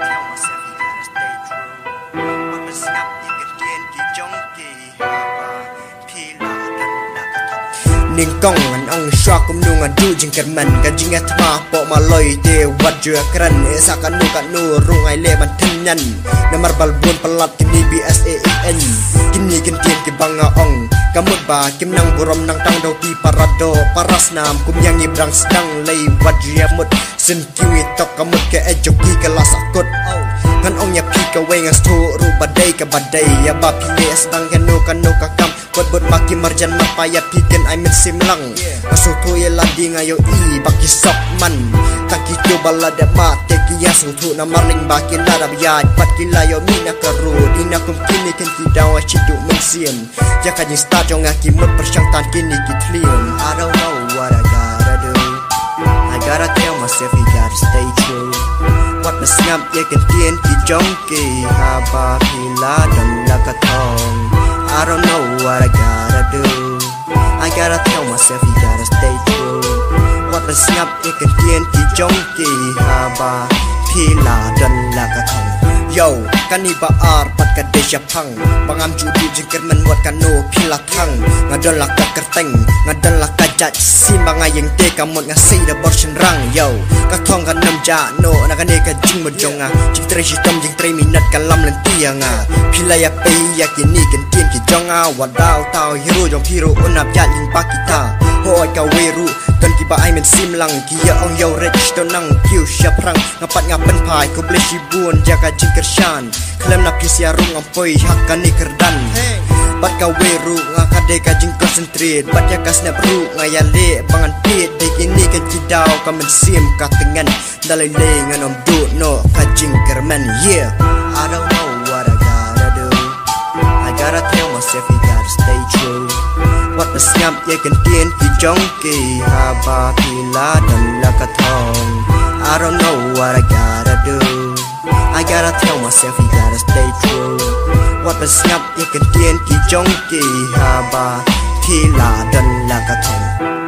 tell myself you gotta stay true. What was up, you can get you junkie. Pila dan nakatong. Ning kong an ang sya kum nung adu jing kerman ka jing at ma po maloy te wat jua kran esa kanu kanu rungai le ban tenyan namar balbun pelat kini BSAN kini gentien ki banga ong kamut ba kim nang burom nang tang do ti parado paras nam kum yang ibrang sedang lei wat jia mut sin kiwi tok kamut ke ejoki ke lasakut kan ong ya pi ka wengas tu ru badai ka badai ya ba pi sedang kanu kanu kakam buat maki marjan mapaya piken I min simlang Asu tu ye ladi ngayo I baki sok man Taki tu balada mate kia sutu na marling baki lada biyad Pat kila yo mina karu Dina kum kini kan kidawa cidu mensim Jaka jing start yo ngaki mut persyang tan kini kitlium I don't know what I gotta do I gotta tell myself you gotta stay true What masngam ye kan tien ki jongki Haba pila dan lakatong I don't know what I gotta do I gotta tell myself you gotta stay true What the snap you can tien ki jongki haba pila dan lakatong Yo, kani baar pat ka desya pang Bangam judi jengker menbuat kanu pila tang Ngadon laka kerteng, ngadon laka jat Simba ngayeng te kamut ngasih da borsen rang Yo, katong ka nam ja no Nakane ka jing mojonga Jing tre shitom jing tre minat kalam lentianga Pila ya pei ya kini gentien ki jonga Wadau tau hero jong piro unap ya ling pakita Hoi ka weru Don kiba ay men simlang Kia ong yaw rich Don nang kiu siya prang Ngapat ngapen pai Ko ble shibun Jaga jing kersyan Klem na pisya rung Ampoy haka ni kerdan Bat ka weru Ngakade ka jing concentrate Bat ya ka snap ru Ngayale Bangan pit Dek ini kan kidau Ka men sim ka tengan Dalay le nganom du no Ka jing kerman Yeah I don't know what I gotta do I gotta tell myself you gotta stay true What masngam ye kan tien ki jongki haba pila dan lakatong I don't know what I gotta do I gotta tell myself you gotta stay true What masngam ye kan tien ki jongki haba pila dan lakatong